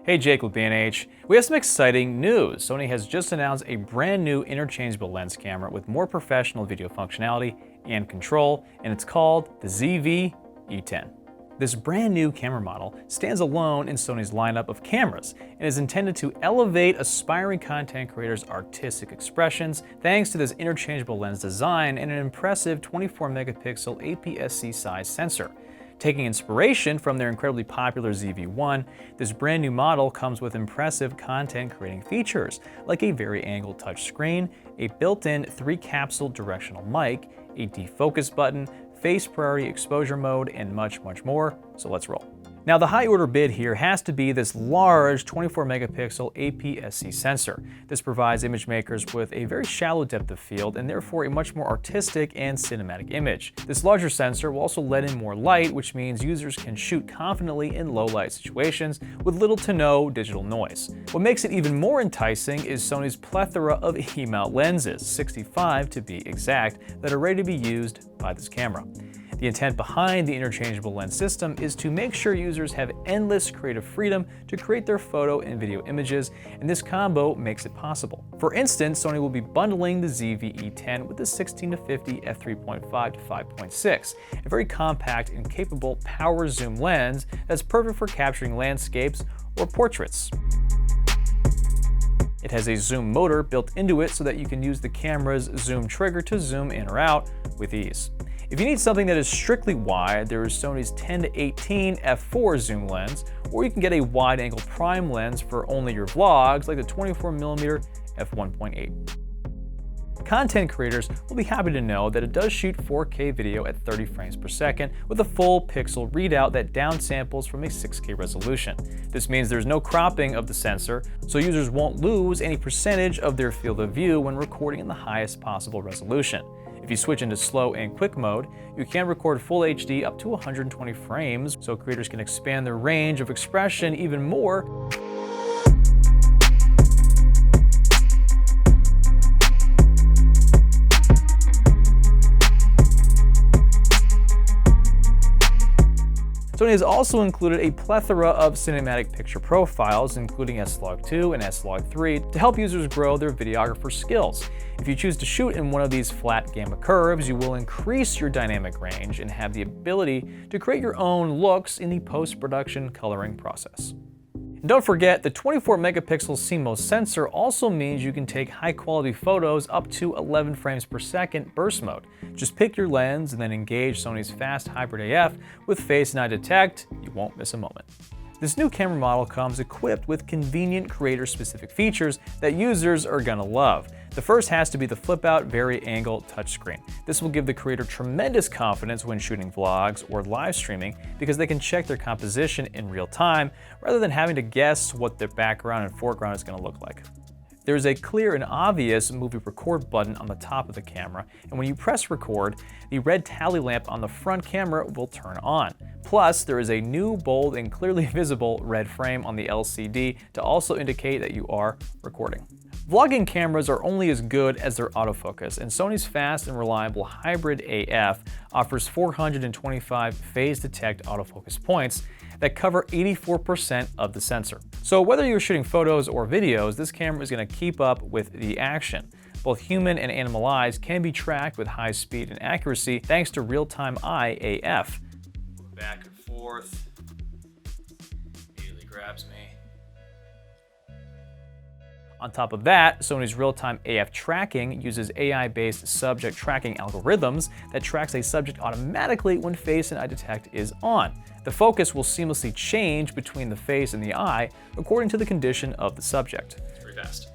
Hey, Jake with B&H. We have some exciting news. Sony has just announced a brand new interchangeable lens camera with more professional video functionality and control, and it's called the ZV-E10. This brand new camera model stands alone in Sony's lineup of cameras and is intended to elevate aspiring content creators' artistic expressions thanks to this interchangeable lens design and an impressive 24 megapixel APS-C size sensor. Taking inspiration from their incredibly popular ZV-1, this brand new model comes with impressive content creating features like a vari-angled touchscreen, a built-in 3-capsule directional mic, a defocus button, face priority exposure mode, and much more. So let's roll. Now the high order bid here has to be this large 24 megapixel APS-C sensor. This provides image makers with a very shallow depth of field and therefore a much more artistic and cinematic image. This larger sensor will also let in more light, which means users can shoot confidently in low light situations with little to no digital noise. What makes it even more enticing is Sony's plethora of E-mount lenses, 65 to be exact, that are ready to be used by this camera. The intent behind the interchangeable lens system is to make sure users have endless creative freedom to create their photo and video images, and this combo makes it possible. For instance, Sony will be bundling the ZV-E10 with the 16-50 f3.5 to 5.6, a very compact and capable power zoom lens that's perfect for capturing landscapes or portraits. It has a zoom motor built into it so that you can use the camera's zoom trigger to zoom in or out with ease. If you need something that is strictly wide, there is Sony's 10-18 f4 zoom lens, or you can get a wide-angle prime lens for only your vlogs, like the 24mm f1.8. Content creators will be happy to know that it does shoot 4K video at 30 frames per second with a full pixel readout that downsamples from a 6K resolution. This means there's no cropping of the sensor, so users won't lose any percentage of their field of view when recording in the highest possible resolution. If you switch into slow and quick mode, you can record full HD up to 120 frames, so creators can expand their range of expression even more. Sony has also included a plethora of cinematic picture profiles, including S-Log2 and S-Log3, to help users grow their videographer skills. If you choose to shoot in one of these flat gamma curves, you will increase your dynamic range and have the ability to create your own looks in the post-production coloring process. And don't forget, the 24 megapixel CMOS sensor also means you can take high quality photos up to 11 frames per second burst mode. Just pick your lens and then engage Sony's fast hybrid AF with Face and Eye Detect. You won't miss a moment. This new camera model comes equipped with convenient creator-specific features that users are gonna love. The first has to be the flip-out vari-angle touchscreen. This will give the creator tremendous confidence when shooting vlogs or live streaming because they can check their composition in real time rather than having to guess what their background and foreground is gonna look like. There is a clear and obvious movie record button on the top of the camera, and when you press record, the red tally lamp on the front camera will turn on. Plus, there is a new, bold, and clearly visible red frame on the LCD to also indicate that you are recording. Vlogging cameras are only as good as their autofocus, and Sony's fast and reliable hybrid AF offers 425 phase detect autofocus points that cover 84% of the sensor. So whether you're shooting photos or videos, this camera is going to keep up with the action. Both human and animal eyes can be tracked with high speed and accuracy thanks to real-time eye AF. Back and forth, immediately grabs me. On top of that, Sony's real-time AF tracking uses AI-based subject tracking algorithms that tracks a subject automatically when Face and Eye Detect is on. The focus will seamlessly change between the face and the eye according to the condition of the subject. It's pretty fast.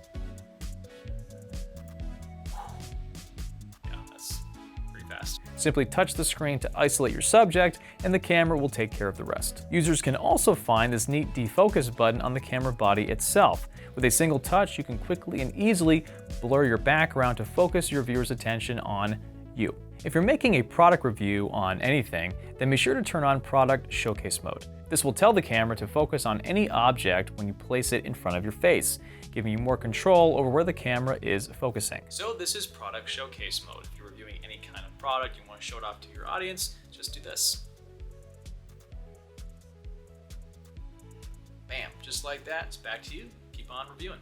Yeah, that's pretty fast. Simply touch the screen to isolate your subject, and the camera will take care of the rest. Users can also find this neat defocus button on the camera body itself. With a single touch, you can quickly and easily blur your background to focus your viewer's attention on you. If you're making a product review on anything, then be sure to turn on Product Showcase mode. This will tell the camera to focus on any object when you place it in front of your face, giving you more control over where the camera is focusing. So this is Product Showcase mode. If you're reviewing any kind of product, you want to show it off to your audience, just do this. Bam, just just like that, it's back to you. Keep on reviewing.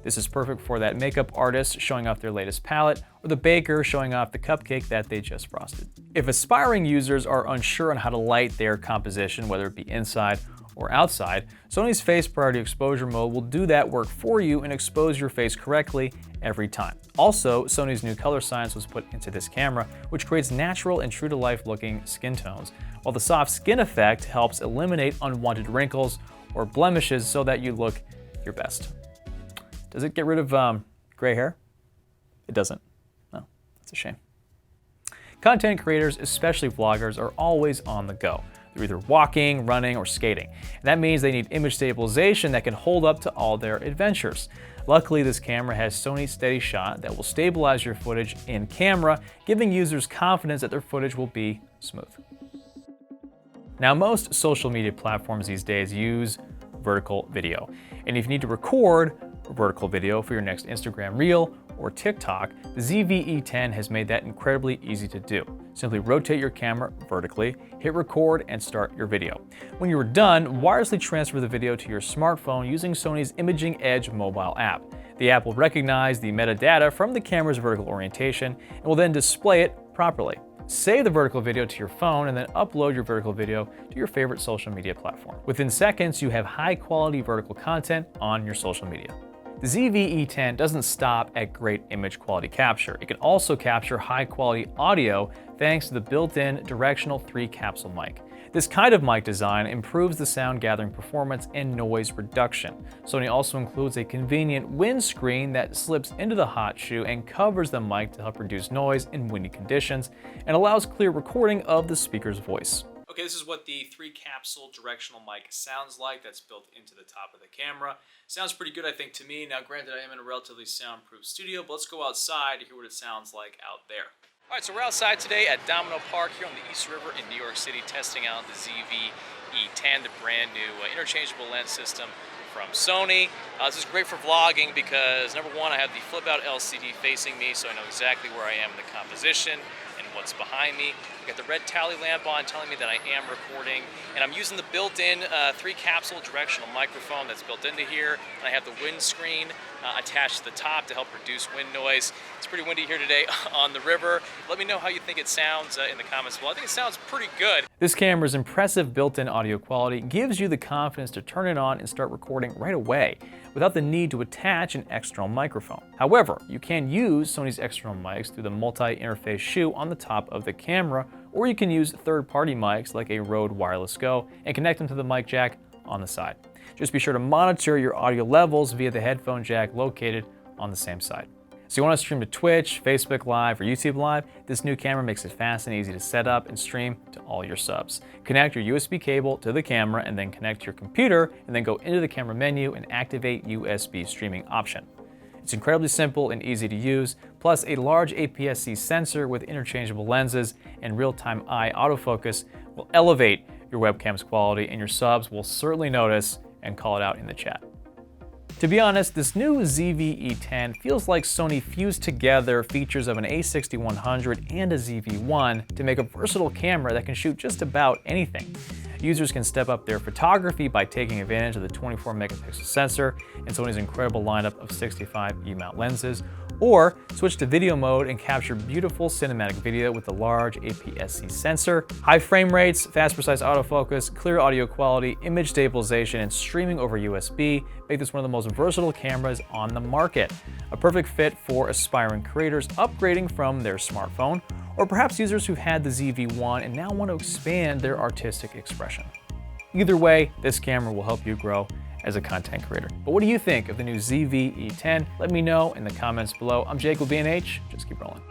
This is perfect for that makeup artist showing off their latest palette, or the baker showing off the cupcake that they just frosted. If aspiring users are unsure on how to light their composition, whether it be inside or outside, Sony's Face Priority Exposure Mode will do that work for you and expose your face correctly every time. Also, Sony's new color science was put into this camera, which creates natural and true-to-life looking skin tones, while the soft skin effect helps eliminate unwanted wrinkles or blemishes so that you look your best. Does it get rid of gray hair? It doesn't. No, that's a shame. Content creators, especially vloggers, are always on the go. They're either walking, running, or skating. And that means they need image stabilization that can hold up to all their adventures. Luckily, this camera has Sony Steady Shot that will stabilize your footage in camera, giving users confidence that their footage will be smooth. Now, most social media platforms these days use vertical video. And if you need to record vertical video for your next Instagram Reel or TikTok, the ZV-E10 has made that incredibly easy to do. Simply rotate your camera vertically, hit record, and start your video. When you are done, wirelessly transfer the video to your smartphone using Sony's Imaging Edge mobile app. The app will recognize the metadata from the camera's vertical orientation and will then display it properly. Save the vertical video to your phone and then upload your vertical video to your favorite social media platform. Within seconds, you have high-quality vertical content on your social media. The ZV-E10 doesn't stop at great image quality capture. It can also capture high-quality audio thanks to the built-in directional 3-capsule mic. This kind of mic design improves the sound gathering performance and noise reduction. Sony also includes a convenient windscreen that slips into the hot shoe and covers the mic to help reduce noise in windy conditions and allows clear recording of the speaker's voice. Okay, this is what the 3-capsule directional mic sounds like that's built into the top of the camera. Sounds pretty good, I think, to me. Now, granted, I am in a relatively soundproof studio, but let's go outside to hear what it sounds like out there. All right, so we're outside today at Domino Park here on the East River in New York City, testing out the ZV-E10, the brand new interchangeable lens system from Sony. This is great for vlogging because, number one, I have the flip-out LCD facing me, so I know exactly where I am in the composition and what's behind me. I've got the red tally lamp on telling me that I am recording, and I'm using the built-in 3-capsule directional microphone that's built into here, and I have the windscreen attached to the top to help reduce wind noise. It's pretty windy here today on the river. Let me know how you think it sounds in the comments below. I think it sounds pretty good. This camera's impressive built-in audio quality gives you the confidence to turn it on and start recording right away without the need to attach an external microphone. However, you can use Sony's external mics through the multi-interface shoe on the top of the camera, or you can use third-party mics like a Rode Wireless Go and connect them to the mic jack on the side. Just be sure to monitor your audio levels via the headphone jack located on the same side. So you want to stream to Twitch, Facebook Live, or YouTube Live? This new camera makes it fast and easy to set up and stream to all your subs. Connect your USB cable to the camera and then connect your computer and then go into the camera menu and activate USB streaming option. It's incredibly simple and easy to use, plus a large APS-C sensor with interchangeable lenses and real-time eye autofocus will elevate your webcam's quality, and your subs will certainly notice and call it out in the chat. To be honest, this new ZV-E10 feels like Sony fused together features of an a6100 and a ZV-1 to make a versatile camera that can shoot just about anything. Users can step up their photography by taking advantage of the 24 megapixel sensor and Sony's incredible lineup of 65 E-mount lenses, or switch to video mode and capture beautiful cinematic video with the large APS-C sensor. High frame rates, fast precise autofocus, clear audio quality, image stabilization, and streaming over USB make this one of the most versatile cameras on the market. A perfect fit for aspiring creators upgrading from their smartphone, or perhaps users who've had the ZV-1 and now want to expand their artistic expression. Either way, this camera will help you grow as a content creator. But what do you think of the new ZV-E10? Let me know in the comments below. I'm Jake with B&H. Just keep rolling.